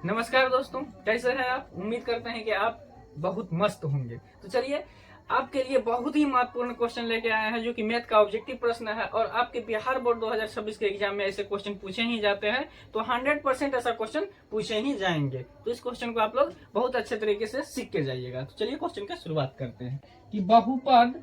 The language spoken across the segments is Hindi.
नमस्कार दोस्तों, कैसे हैं आप। उम्मीद करते हैं कि आप बहुत मस्त होंगे। तो चलिए आपके लिए बहुत ही महत्वपूर्ण क्वेश्चन लेके आए हैं जो कि मैथ का ऑब्जेक्टिव प्रश्न है और आपके बिहार बोर्ड 2026 के एग्जाम में ऐसे क्वेश्चन पूछे ही जाते हैं। तो 100% ऐसा क्वेश्चन पूछे ही जाएंगे। तो इस क्वेश्चन को आप लोग बहुत अच्छे तरीके से सीख के जाइएगा। तो चलिए क्वेश्चन का शुरुआत करते हैं कि बहुपद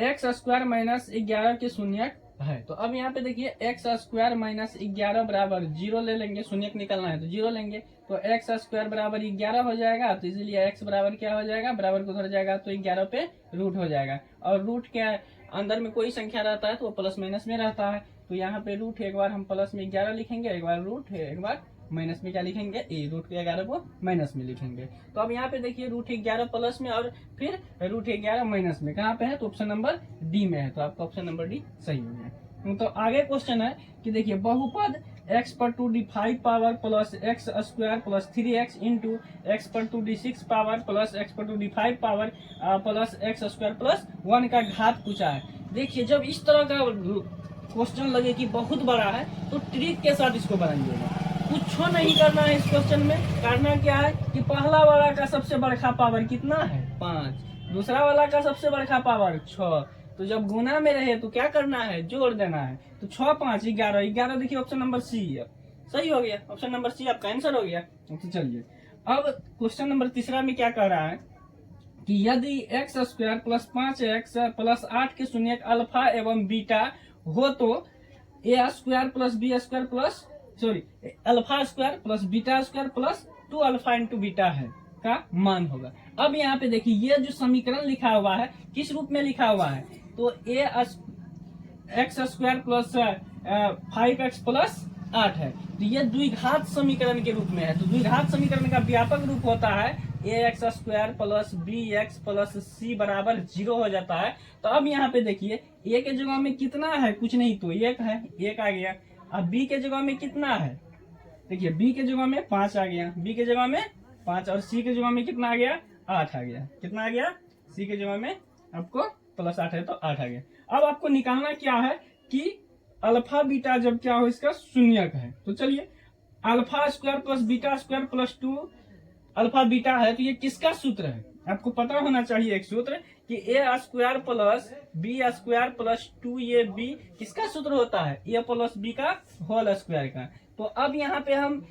एक्स स्क्वायर माइनस 11 के शून्यक है। तो अब यहाँ पे देखिए एक्स स्क्वायर माइनस 11 बराबर 0 ले लेंगे, शून्यक निकलना है तो 0 लेंगे। तो एक्स स्क्वायर बराबर 11 हो जाएगा। तो इसीलिए एक्स बराबर क्या हो जाएगा, बराबर को उधर जाएगा तो 11 पे रूट हो जाएगा। और रूट के अंदर में कोई संख्या रहता है तो वो प्लस माइनस में रहता है। तो यहाँ पे रूट एक बार हम प्लस में 11 लिखेंगे, एक बार रूट एक बार माइनस में क्या लिखेंगे, ए रूट के 11 को माइनस में लिखेंगे। तो अब यहाँ पे देखिए रूट 11 प्लस में और फिर रूट 11 माइनस में कहाँ पे है, तो ऑप्शन नंबर डी में है। तो आपका ऑप्शन नंबर डी सही हो गया। तो आगे क्वेश्चन है कि देखिए बहुपद x पर 2d5 power plus x square plus 3x into x पर 2d6 पावर प्लस एक्स पर 2d5 power plus x square plus 1 का घात पूछा है। देखिए जब इस तरह का क्वेश्चन लगे कि बहुत बड़ा है तो ट्रिक के साथ इसको बनाइएगा। कुछ नहीं करना है इस क्वेश्चन में। करना क्या है कि पहला वाला का सबसे बड़ा पावर कितना है, 5। दूसरा वाला का सबसे बड़ा पावर 6। तो जब गुना में रहे तो क्या करना है, जोड़ देना है। तो 6 5 11 11 देखिए ऑप्शन नंबर सी है, सही हो गया। ऑप्शन नंबर सी आपका आंसर हो गया। तो चलिए अब क्वेश्चन नंबर तीसरा में क्या कह रहा है कि यदि x square plus 5x plus 8 के शून्यक अल्फा एवं बीटा हो तो A square plus B square plus alpha square plus beta square plus 2 alpha into beta है का मान होगा। अब यहाँ पे देखिए ये जो समीकरण लिखा हुआ है किस रूप में लिखा हुआ है, तो A X square plus 5x plus 8 है। तो ये द्विघात समीकरण के रूप में है। तो द्विघात समीकरण का व्यापक रूप होता है A X square plus B X plus C बराबर 0 हो जाता है। तो अब यहाँ पे देखिए ए के जगह में कितना है, कुछ नहीं तो 1 है, 1 आ गया। अब बी के जगह में कितना है, देखिए बी के जगह में 5 आ गया, बी के जगह में 5 और सी के जगह में कितना आ गया, 8 आ गया। कितना आ गया, सी के जगह में आपको प्लस 8 है तो 8 आ गया। अब आपको निकालना क्या है कि अल्फा बीटा जब क्या हो इसका शून्यक है। तो चलिए alpha square plus beta square plus 2 alpha beta है तो ये किसका सूत्र है, आपको पता होना चाहिए एक सूत्र कि A square plus B square plus 2 A B किसका सूत्र होता है, ए प्लस बी का होल स्क्वायर का। तो अब यहाँ पे हम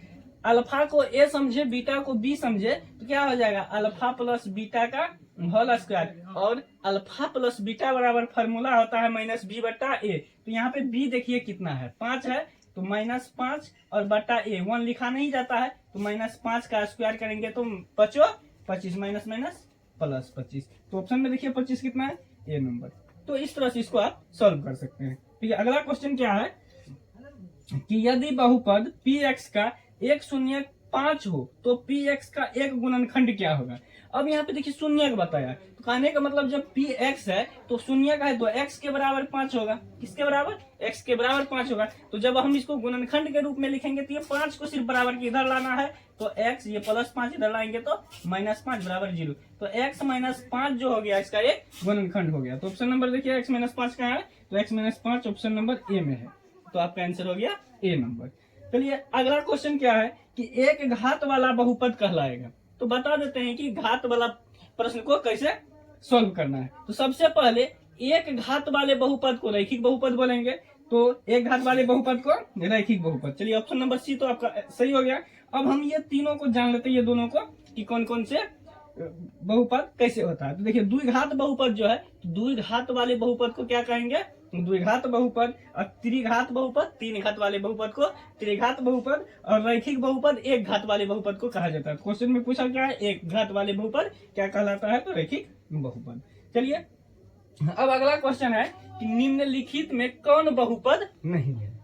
अल्फा को ए समझे बीटा को बी समझे तो क्या हो जाएगा, अल्फा प्लस बीटा का होल स्क्वायर। और अल्फा प्लस बीटा बराबर फॉर्मूला होता है माइनस बी बट्टा ए। तो यहाँ पे बी देखिए कितना है, 5 है तो -5 और बट्टा ए 1 लिखा नहीं जाता है तो -5 का स्क्वायर करेंगे तो बचो 25 माइनस माइनस प्लस 25। तो ऑप्शन में देखिए 25 कितना है, ए नंबर। तो इस तरह से इसको आप सॉल्व कर सकते हैं। ठीक है, अगला क्वेश्चन क्या है कि यदि बहुपद px का 1 शून्यक 5 हो तो px का एक गुणनखंड क्या होगा। अब यहाँ पे देखिए शून्यक बताया, तो कहने का मतलब जब px है तो शून्यक है तो x के बराबर 5 होगा। किसके बराबर, x के बराबर 5 होगा। तो जब हम इसको गुणनखंड के रूप में लिखेंगे तो ये 5 को सिर्फ बराबर के इधर लाना है तो x ये प्लस 5 इधर लाएंगे तो -5 बराबर 0। तो x -5 जो हो गया इसका एक गुणनखंड हो गया। तो ऑप्शन नंबर देखिए x -5 कहाँ है, तो x -5 ऑप्शन नंबर ए में है। तो आपका आंसर हो गया ए नंबर। चलिए अगला क्वेश्चन क्या है कि एक घात वाला बहुपद कहलाएगा। तो बता देते हैं कि घात वाला प्रश्न को कैसे सॉल्व करना है। तो सबसे पहले एक घात वाले बहुपद को रैखिक बहुपद बोलेंगे। तो एक घात वाले बहुपद को रैखिक बहुपद। चलिए ऑप्शन नंबर सी तो आपका सही हो गया। अब हम ये तीनों को जान लेते हैं, ये दोनों को कि कौन कौन से बहुपद कैसे होता है। तो देखिए द्विघात बहुपद जो है, तो द्विघात वाले बहुपद को क्या कहेंगे, द्विघात बहुपद। और त्रिघात बहुपद, तीन घात वाले बहुपद को त्रिघात बहुपद। और रैखिक बहुपद एक घात वाले बहुपद को कहा जाता है। क्वेश्चन में पूछा क्या है, एक घात वाले बहुपद क्या कहलाता है, तो रैखिक बहुपद। चलिए अब अगला क्वेश्चन है कि निम्नलिखित में कौन बहुपद नहीं है।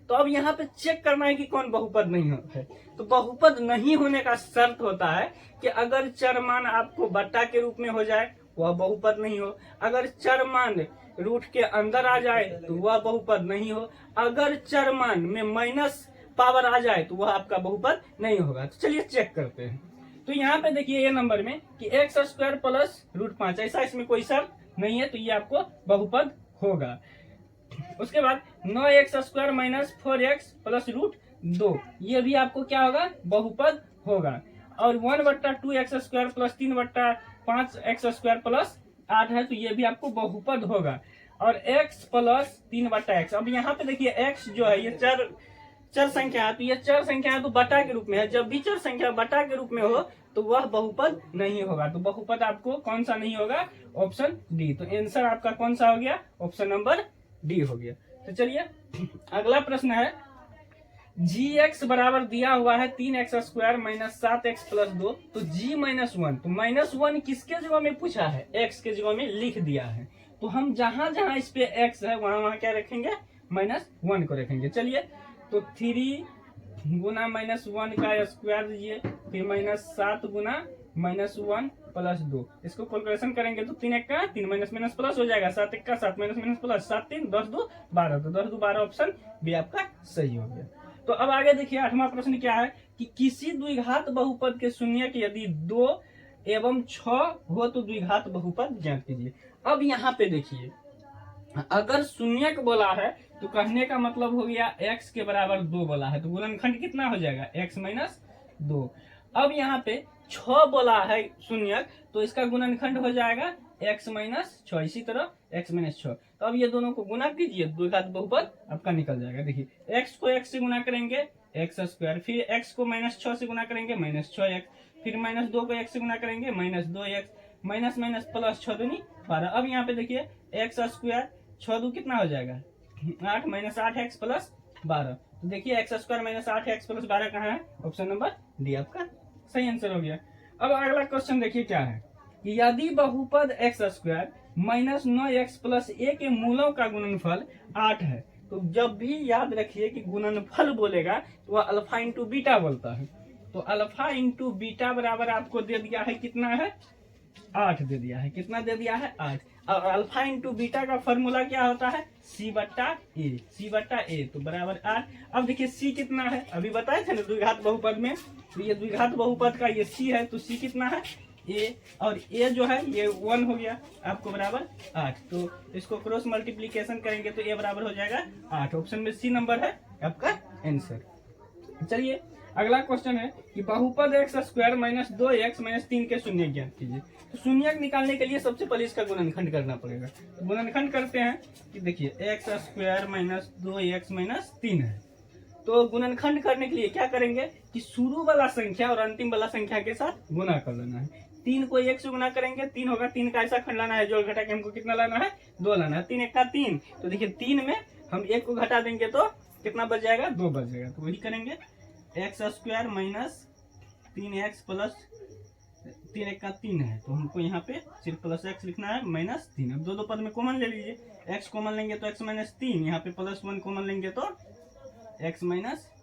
तो अब यहाँ पे चेक करना है कि कौन बहुपद नहीं है। तो बहुपद नहीं होने का शर्त होता है कि अगर चर मान आपको बट्टा के रूप में हो जाए वह बहुपद नहीं हो, अगर चर मान रूट के अंदर आ जाए तो वह बहुपद नहीं हो, अगर चर मान में माइनस पावर आ जाए तो वह आपका बहुपद नहीं होगा। तो चलिए चेक करते हैं। तो यहाँ पे देखिए ए नंबर में कि एक्स स्क्वायर प्लस √5 ऐसा इसमें कोई शर्त नहीं है तो ये आपको बहुपद होगा। उसके बाद 9x² - 4x + √2 ये भी आपको क्या होगा, बहुपद होगा। और 1/2x² प्लस 3/5x² प्लस 8 है, तो ये भी आपको बहुपद होगा। और x प्लस 3/x, अब यहाँ पे देखिए x जो है ये चर संख्या है, तो ये चर संख्या है तो बटा के रूप में है। जब भी चर संख्या बटा के रूप में हो तो वह बहुपद नहीं होगा। तो बहुपद आपको कौन सा नहीं होगा? Option D. तो आंसर आपका कौन सा हो गया? ऑप्शन नंबर डी हो गया। तो चलिए अगला प्रश्न है, gx बराबर दिया हुआ है 3x² माइनस 7x प्लस 2, तो g -1, तो -1 किसके जगह में पूछा है? x के जगह में लिख दिया है। तो हम जहां जहां इस पे x है वहां वहां क्या रखेंगे? -1 को रखेंगे। चलिए तो 3 गुना -1 का स्क्वायर दीजिए, फिर -7 गुना -1 प्लस 2, इसको कैलकुलेशन करेंगे तो 3 1 का 3 माइनस माइनस प्लस हो जाएगा, 7 1 का 7 माइनस माइनस प्लस, 7 3 10 2 12, तो 10 2 12 ऑप्शन भी आपका सही हो गया। तो अब आगे देखिए 8वां प्रश्न क्या है कि किसी द्विघात बहुपद के शून्य के यदि 2 एवं 6 हो तो द्विघात बहुपद ज्ञात कीजिए। अब यहाँ पे देखिए अगर शून्यक बोला है तो कहने का मतलब हो गया x के बराबर 2 बोला है, तो गुणनखंड कितना हो जाएगा? x - 2। अब यहाँ पे 6 बोला है शून्यक, तो इसका गुणनखंड हो जाएगा x - 6, इसी तरह x - 6। तो अब ये दोनों को गुना कीजिए, द्विघात बहुपद आपका निकल जाएगा। देखिए x को x से गुना करेंगे x², फिर x को -6 से गुना करेंगे -6x, फिर -2 को x से गुना करेंगे -2x, माइनस माइनस प्लस 6 दूनी 12। अब यहाँ पे देखिए x², 6 दू कितना हो जाएगा? 8 माइनस 8x प्लस 12। तो देखिए x² माइनस 8x प्लस 12 कहाँ है? ऑप्शन नंबर डी आपका सही आंसर हो गया। अब अगला क्वेश्चन देखिए क्या है कि यदि बहुपद x² minus 9x plus a के मूलों का गुणनफल 8 है, तो जब भी याद रखिए कि गुणनफल बोलेगा तो वह अल्फा इंटू बीटा बोलता है। तो अल्फा इंटू बीटा बराबर आपको दे दिया है कितना है? 8 दे दिया है। कितना दे दिया है? 8। और अल्फा इंटू बीटा का फॉर्मूला क्या होता है? c/a, c/a, तो बराबर 8। अब देखिए c कितना है? अभी बताए थे ना द्विघात बहुपद में, तो ये द्विघात बहुपद का ये c है, तो c कितना है? a, और a जो है ये 1 हो गया आपको बराबर 8। तो इसको क्रॉस मल्टीप्लीकेशन करेंगे तो a बराबर हो जाएगा 8। ऑप्शन में c नंबर है आपका आंसर। चलिए अगला क्वेश्चन है कि बहुपद x² माइनस 2x माइनस 3 के शून्य ज्ञात कीजिए। तो शून्य निकालने के लिए सबसे पहले इसका गुणनखंड करना पड़ेगा। तो गुणनखंड करते हैं कि देखिए x² माइनस 2x माइनस 3 है। तो गुणनखंड करने के लिए क्या करेंगे कि शुरू वाला संख्या और अंतिम वाला संख्या के साथ गुना कर लेना है। 3 को 1 से गुना करेंगे 3 होगा, 3 का ऐसा खंड लाना है जोड़ घटा के हमको कितना लाना है? 2 लाना है। 3 1 का 3, तो देखिए 3 में हम 1 को घटा देंगे तो कितना बच जाएगा? 2 बच जाएगा। तो वही करेंगे x² माइनस 3x प्लस 3 1 का 3 है, तो हमको यहाँ पे सिर्फ प्लस x लिखना है माइनस 3। अब दो पद में कॉमन ले लीजिए, x कॉमन लेंगे तो x - 3, यहाँ पे प्लस 1 कॉमन लेंगे तो x -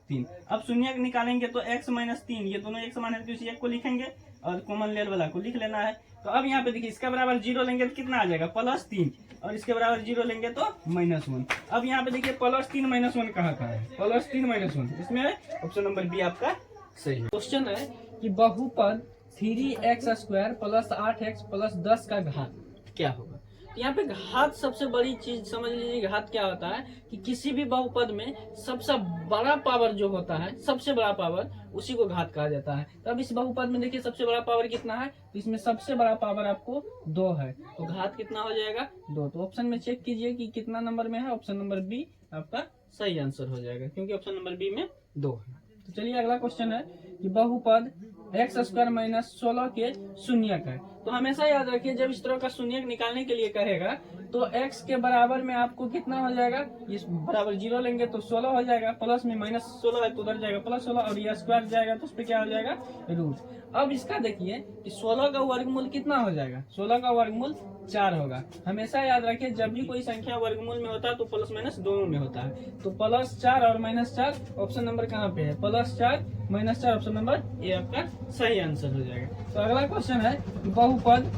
3। अब शून्य निकालेंगे तो x - 3, ये दोनों एक समान है तो इसी एक को लिखेंगे और कॉमन ले वाला को लिख लेना है। तो अब यहाँ पे देखिए इसका बराबर 0 लेंगे तो कितना आ जाएगा? +3, और इसके बराबर 0 लेंगे तो -1। अब यहाँ पे देखिए +3 -1 कहाँ का है? +3 -1 इसमें ऑप्शन नंबर बी आपका सही है। क्वेश्चन है कि बहुपद 3x² प्लस 8x प्लस 10 का घात क्या होगा? यहाँ पे घात सबसे बड़ी चीज समझ लीजिए। घात क्या होता है कि किसी भी बहुपद में सबसे बड़ा पावर जो होता है, सबसे बड़ा पावर, उसी को घात कहा जाता है। तो अब इस बहुपद में देखिए सबसे बड़ा पावर कितना है? तो इसमें सबसे बड़ा पावर आपको 2 है, तो घात कितना हो जाएगा? 2। तो ऑप्शन में चेक कीजिए कि कितना नंबर में है। ऑप्शन नंबर बी आपका सही आंसर हो जाएगा, क्योंकि ऑप्शन नंबर बी में 2 है। तो चलिए अगला क्वेश्चन है कि बहुपद x² माइनस 16 के शून्यक है। तो हमेशा याद रखिए जब इस तरह का शून्यक निकालने के लिए कहेगा तो x के बराबर में आपको कितना हो जाएगा? इस बराबर 0 लेंगे तो 16 हो जाएगा, प्लस में -16 है तो उधर जाएगा +16, और ये स्क्वायर जाएगा तो उस पर क्या हो जाएगा? रूट। अब इसका देखिए कि 16 का वर्गमूल कितना हो जाएगा? 16 का वर्गमूल 4 होगा। हमेशा याद रखिए जब भी कोई संख्या वर्गमूल में होता है तो प्लस माइनस दोनों में होता है। तो +4 और -4 ऑप्शन नंबर कहाँ पे है? +4 -4 ऑप्शन नंबर ए आपका सही आंसर हो जाएगा। तो अगला क्वेश्चन है बहुपद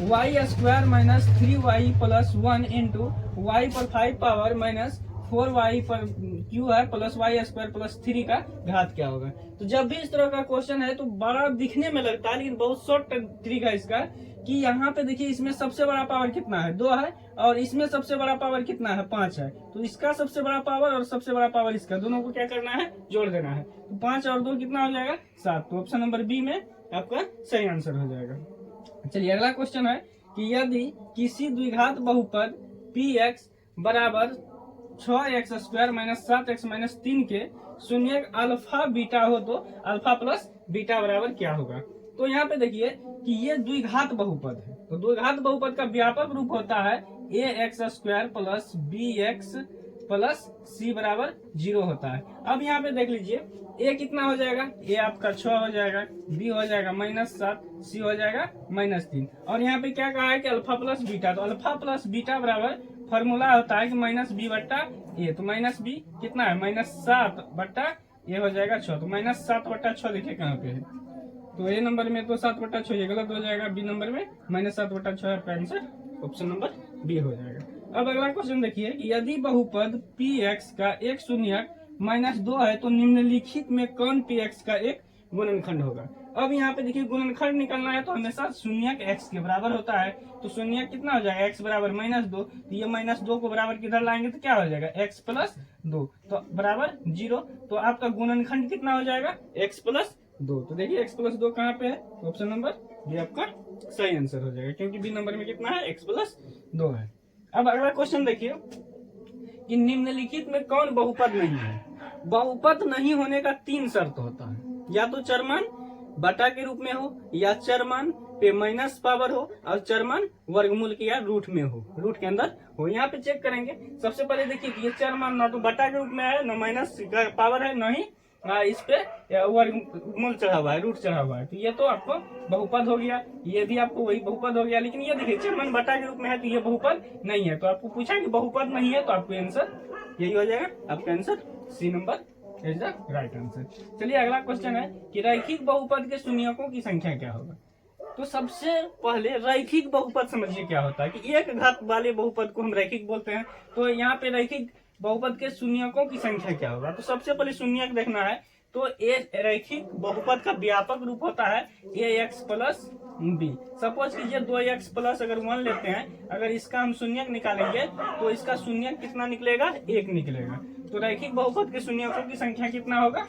y² minus 3y plus 1 into y पर 5 पावर माइनस 4y पर q है प्लस y² प्लस 3 का घात क्या होगा? तो जब भी इस तरह का क्वेश्चन है तो बड़ा दिखने में लगता है, लेकिन बहुत शॉर्ट ट्रिक है इसका कि यहाँ पे देखिए इसमें सबसे बड़ा पावर कितना है 2 है और इसमें सबसे बड़ा पावर कितना है 5 है। तो इसका सबसे बड़ा पावर और सबसे बड़ा पावर इसका, दोनों को क्या करना है जोड़ देना है। तो 5 और 2 कितना हो जाएगा 7। तो ऑप्शन नंबर बी में आपका सही आंसर हो जाएगा। चलिए अगला क्वेश्चन है कि यदि किसी द्विघात बहुपद px बराबर 6x² - 7x - 3 के शून्य अल्फा बीटा हो तो अल्फा प्लस बीटा बराबर क्या होगा। तो यहाँ पे देखिए कि ये द्विघात बहुपद है। तो द्विघात बहुपद का व्यापक रूप होता है ax² plus bx plus c बराबर 0 होता है। अब यहाँ पे देख लीजिए a कितना हो जाएगा, a आपका 6 हो जाएगा, b हो जाएगा -7, c हो जाएगा -3 और यहाँ पे क्या कहा है कि अल्फा प्लस बीटा। तो अल्फा प्लस बीटा बराबर फॉर्मूला होता है कि -b/a। तो -b कितना है -7/a हो जाएगा 6। तो -7/6 देखिए कहाँ पे है, तो ए नंबर में तो 7/6 ये गलत हो जाएगा, बी नंबर में -7/6 आपका आंसर ऑप्शन नंबर बी हो जाएगा। अब अगला क्वेश्चन देखिए कि यदि बहुपद px का एक शून्यक -2 है तो निम्नलिखित में कौन px का एक गुणनखंड होगा। अब यहाँ पे देखिए गुणनखंड निकालना है तो हमेशा शून्यक x के बराबर होता है। तो शून्यक कितना हो जाएगा x बराबर -2। तो ये -2 को बराबर किधर लाएंगे तो क्या हो जाएगा x + 2 तो बराबर 0। तो आपका गुणनखंड कितना हो जाएगा x + 2। तो देखिए x + 2 कहाँ पे है, ऑप्शन नंबर बी आपका सही आंसर हो जाएगा, क्योंकि बी नंबर में कितना है x + 2 है। अब अगला क्वेश्चन देखिए कि निम्नलिखित में कौन बहुपद नहीं है। बहुपद नहीं होने का 3 शर्त होता है, या तो चरमान बटा के रूप में हो, या चरमान पे माइनस पावर हो, और चरमान वर्गमूल के या रूट में हो, रूट के अंदर हो। यहाँ पे चेक करेंगे। सबसे पहले देखिए कि ये चरमान ना तो बटा के रूप में है, ना माइनस पावर है, ना ही इस पे वर्गमूल चढ़ा हुआ है, रूट चढ़ा हुआ है। तो ये तो आपको बहुपद हो गया, ये भी आपको वही बहुपद हो गया। लेकिन ये देखिए चरमान बटा के रूप में है तो ये बहुपद नहीं है। तो आपको पूछा कि बहुपद नहीं है तो आपको आंसर यही हो जाएगा, आपका answer C number is the right answer. चलिए अगला क्वेश्चन है कि रैखिक बहुपद के शून्यकों की संख्या क्या होगा। तो सबसे पहले रैखिक बहुपद समझिए क्या होता है कि एक घात वाले बहुपद को हम रैखिक बोलते हैं। तो यहाँ पे रैखिक बहुपद के शून्यकों की संख्या क्या होगा। तो सबसे पहले शून्यक देखना है तो ए रैखिक बहुपद का व्यापक रूप होता है ax + b। सपोज कीजिए 2x + अगर 1 लेते हैं, अगर इसका हम शून्यक निकालेंगे तो इसका शून्यक कितना निकलेगा 1 निकलेगा। तो रैखिक बहुपद के शून्यकों की संख्या कितना होगा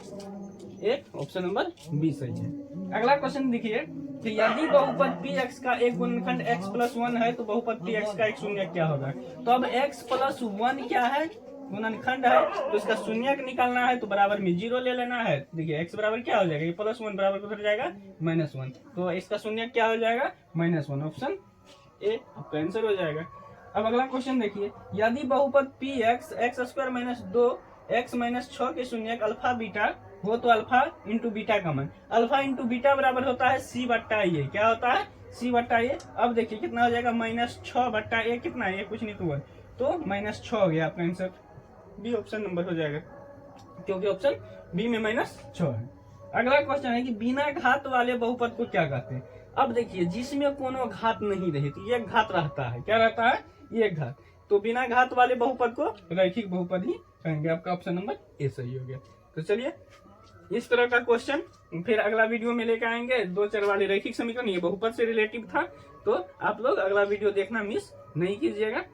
1, ऑप्शन नंबर बी सही है। अगला क्वेश्चन देखिए कि यदि बहुपद px का एक गुणनखंड x + 1 है तो बहुपद px का एक शून्यक क्या होगा। तो अब x + 1 क्या है गुणनखंड है, तो इसका शून्यक निकालना है तो बराबर में 0 ले लेना है। देखिए x बराबर क्या हो जाएगा, ये +1 बराबर किधर जाएगा -1। तो इसका शून्यक क्या हो जाएगा -1, ऑप्शन ए आपका आंसर हो जाएगा। अब अगला क्वेश्चन देखिए यदि बहुपद px x² - 2 x - 6 के शून्यक अल्फा बीटा हो तो अल्फा × बीटा का मान अल्फा × बीटा बराबर होता है c/a। क्या होता है c/a। अब देखिए कितना हो जाएगा -6/a कितना है, ये कुछ नहीं तो -6 हो गया आपका आंसर, बी ऑप्शन नंबर हो जाएगा, क्योंकि ऑप्शन बी में -6 है। अगला क्वेश्चन है कि बिना घात वाले बहुपद को क्या कहते हैं। अब देखिए जिसमें कोनो घात नहीं रहे तो एक घात रहता है, क्या रहता है एक घात। तो बिना घात वाले बहुपद को रैखिक बहुपद ही कहेंगे, आपका ऑप्शन नंबर ए सही हो गया। तो चलिए इस तरह का क्वेश्चन फिर अगला वीडियो में लेकर आएंगे। 2 चर वाले रैखिक समीकरण, ये बहुपद से रिलेटिव था। तो आप लोग अगला वीडियो देखना मिस नहीं कीजिएगा।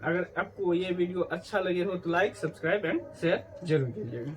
अगर आपको ये वीडियो अच्छा लगे हो तो लाइक, सब्सक्राइब एंड शेयर जरूर कीजिएगा।